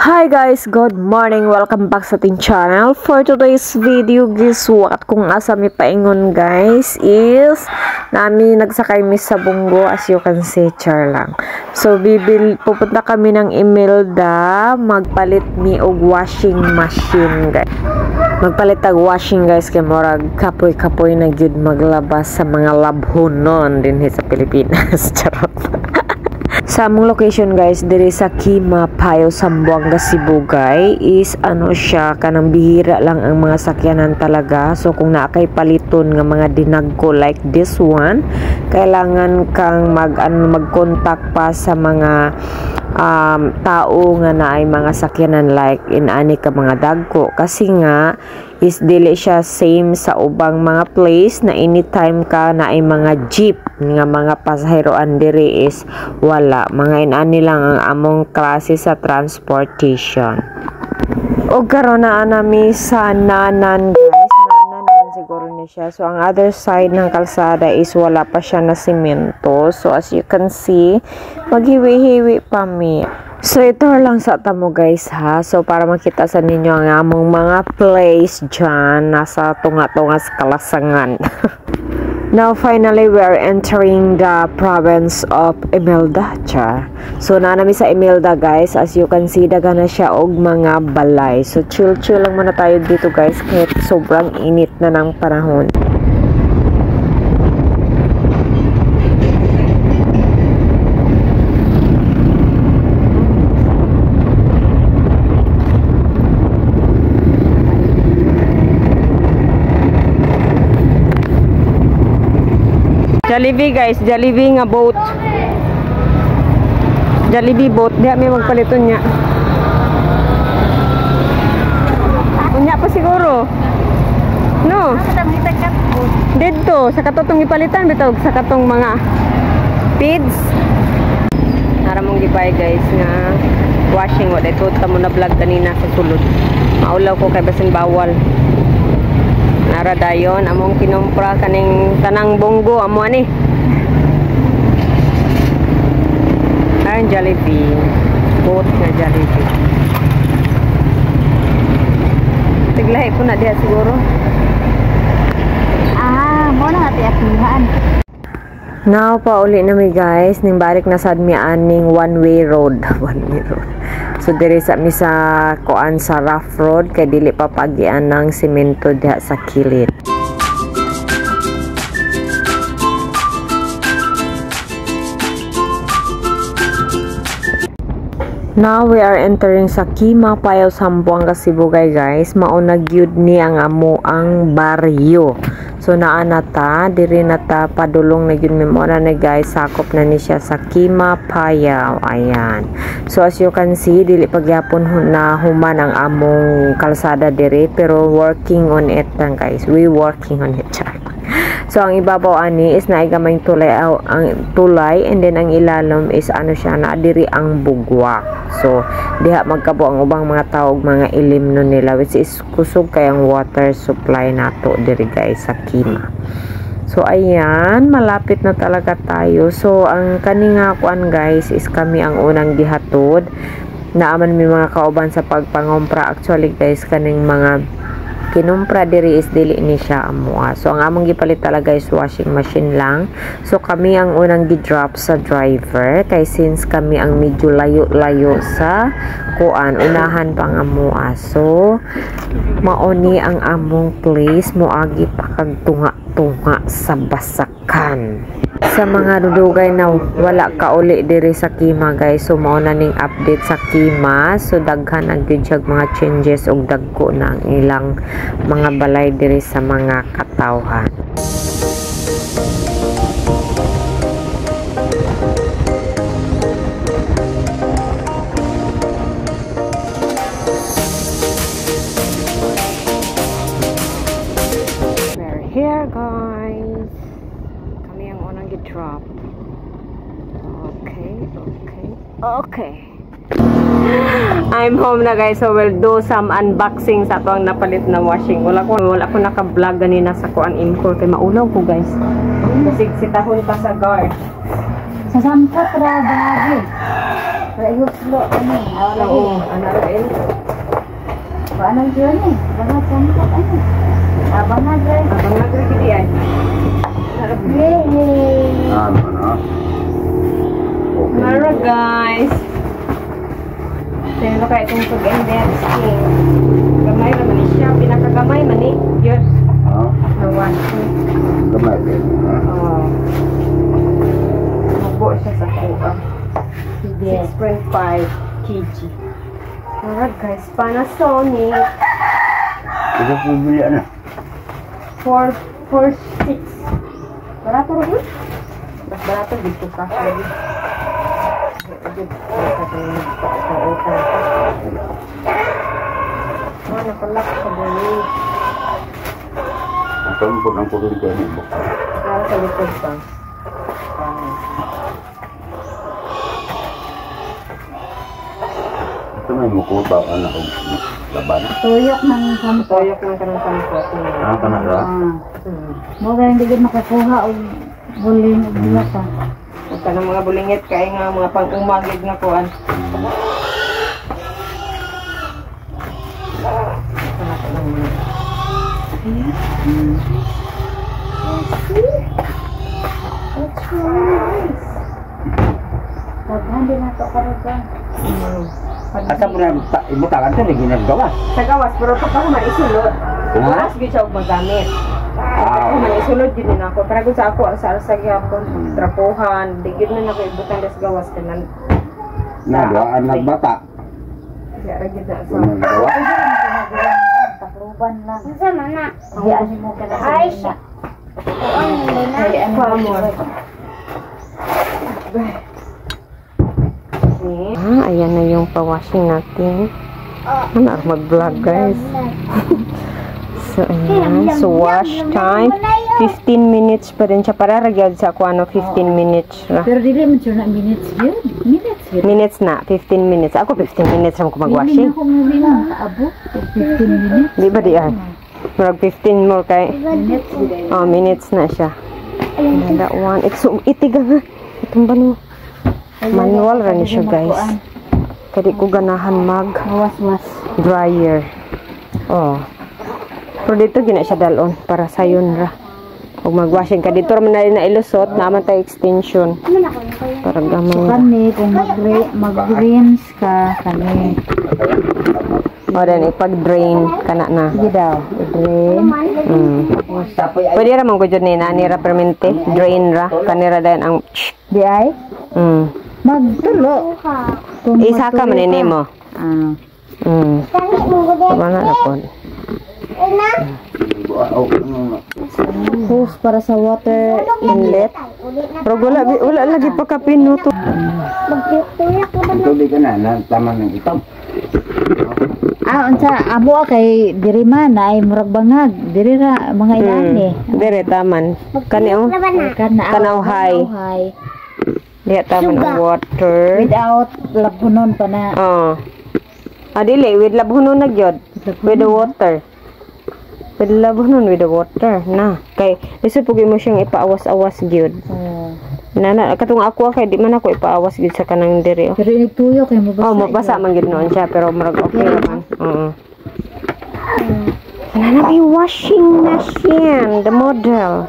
Hi guys, good morning. Welcome back sa ating channel. For today's video, guys, what kung asa mi paingon guys is nami nagsakay mi sa Bunggo, as you can see, char lang. So pupunta kami ng Imelda, magpalit mi og washing machine guys. Magpalit og washing guys kay murag kapoy-kapoy na gyud maglabas sa mga labhonon din sa Pilipinas. Charot. Sa among location guys, diri sa Kima, Payo, Zamboanga, Cebu guys, is ano siya, kanang bihira lang ang mga sakyanan talaga. So kung naakay paliton nga mga dinagko like this one, kailangan kang mag-contact pa sa mga tao nga naay mga sakyanan like inani ka mga dagko, kasi nga is dili siya same sa ubang mga place na anytime ka naay mga jeep nga mga pasaheroan diri is wala, mga inani lang ang among klase sa transportation. O karon na nami sa Nanan guys, Nanan naman siguro ni siya. So ang other side ng kalsada is wala pa siya na semento. So as you can see, maghiwi-hiwi pa mi. So ito lang sa tamo guys ha. So para makita sa ninyo ang among mga place dyan, nasa tunga-tunga sa Kalasangan. Now finally we are entering the province of Imelda. So nanami sa Imelda guys, as you can see, daga na siya og mga balay. So chill lang muna tayo dito guys kahit sobrang init na ng panahon. Jollibee guys, Jollibee nga boat. Jollibee boat, diha may magpaliton niya. Unya pa siguro. No. Dito, sa katotong ipalitan bitaw sa katong mga feeds. Nara mong gipay guys nga washing wa dito ta mo na vlog kanina sa sulod. Maulaw ko kay basin bawal. Nara dayon among kinumpra kaning tanang Bunggo amo ani. Ayan Jollibee, boat nga Jollibee. Tiglahi ko na diha siguro. Mo na ati akihan. Now pauli na mi guys, ning balik na sad mi aning one-way road. One-way road. So diri sa mi sa kuan sa rough road kay dili pa pagian ng semento diha sa kilid. Now we are entering sa Kima, Payo, Zamboanga, Cebu guys. Mauna gyud ni ang amo ang baryo. So naa na ta, diri na ta padulong na gyud mi muna na guys, sakop na ni siya sa Kima, Payo. Ayan. So as you can see, dili pagyapon na human ang among kalsada diri, pero working on it lang guys. We working on it. So ang ibabaw ani is naigamay tulay, ang tulay, and then ang ilalom is ano siya na diri ang bugwa. So diha magkabo ang ubang mga tawag mga ilimno nila, which is kusog kay ang water supply nato diri guys sa Kima. So ayan, malapit na talaga tayo. So ang kaninga kuan guys is kami ang unang gihatod. Naaman mi mga kauban sa pagpangompra actually guys, kaning mga kinumpra diri is dili ni siya amoa. So ang among gipalit talaga is washing machine lang. So kami ang unang gi-drop sa driver kay since kami ang medyo layo-layo sa kuan, unahan pang amoa. So mauni ang among place, moagi pa kag tunga-tunga sa basakan. Sa mga dudugay na wala ka uli diri sa Kima guys, so mao na ning update sa Kima. So daghan ang gyud mga changes og dagko na ang ilang mga balay diri sa mga katawhan. We're here guys. Drop. Okay. I'm home na guys, so we'll do some unboxing sa tuwang napalit na washing. Wala ko naka-vlog ganina sa kuan import kay maulaw ko guys. Kasi sitahon pa sa guard. Sa sampat ra lagi. Ayos lo, ano? Oo, anak rin. Paano yun eh? Bangat sampat, ano? Abangan rin. Abang nagre-gidi ay. Yay! Mara guys. Sino kaya itong pag-ender skin? Gamay naman siya. Pinakagamay man eh. Yun. Nawan ko. Gamay din. Oo. Mabuo siya sa kuha. 6.5 kg. Mara guys. Panasonic. Ito po bili ano? 446. Barato rin? Mas barato dito ka. Napalak sa bali. Ang tampon ang kulit ko niyo. Para sa likod pa. Ito may mukuta anak ko laban. Tuyok ng sampo. Toyok ng kanang sampo. Ah, kana ra. Mo ganun hindi makakuha o buling o bulata. Huwag ka ng mga bulingit kaya nga mga pang-umagig na kuan. Daghan din nato karuga. Asa mo na ibutakan to ni ginagawa. Sa gawas, pero pag ako man isulod, oras gid siya og magamit. Ako man isulod gid na ako. Pero kung sa ako, sa gyapon, trapuhan, di gid na ako ibutang des gawas kanan. Nagawa anak bata. Kaya gid na sa. Nagawa. Takruban lang. Sa mana? Di ano mo ka na Ay, sa Kuan mo na. Ay, ano Pa mo? Ayan na yung pa-washing natin. Ano, mag-vlog guys. So, ayan. So, wash time. 15 minutes pa rin siya. Para ragyad sa ako, 15 minutes na. Pero dili mo siya na minutes yun. Minutes yun. Minutes na, 15 minutes. Ako 15 minutes lang ko Hindi mag-washing. na ako muli na kaabot. 15 minutes. Di ba di ay? Marag 15 more kay. Minutes yun. Oh, minutes na siya. And that one. Itiga nga. Itong bano. Manual rin siya guys. Kadi ko ganahan Mawas-was. dryer. Oh. Pero dito gina siya dalon para sayon ra. Kung mag-washing ka dito man na ilusot, naman tayo extension. Para gamay. Kani, kung mag-greens ka, kani. O then ipag-drain kana na. Sige daw, i-drain. Pwede ra man ko jud ni nani ra permente, drain ra kanira dayon ang Di ay? Magtulo. Kung isa ka man ini mo. Bana na pod. Hose para sa water Inlet. Pero wala lagi pa ka pinuto. Tubig ka na tama ng itom. unsa amo kay diri man ay murag bangag diri ra mga ilani. Dire taman. Kani oh. Tanaw high. Diya taman ang water. Without labunon pa na. Oh. Adili with labunon na gyud. With the water. With labunon with the water na. Kay lisod pugi mo siyang ipaawas-awas gyud. Nana katong ako kay di man ako ipaawas gyud sa kanang diri. Pero inigtuyo kay mabasa. Oh, mabasa man gyud noon siya pero murag okay naman. Oo. Nana may washing machine, the model.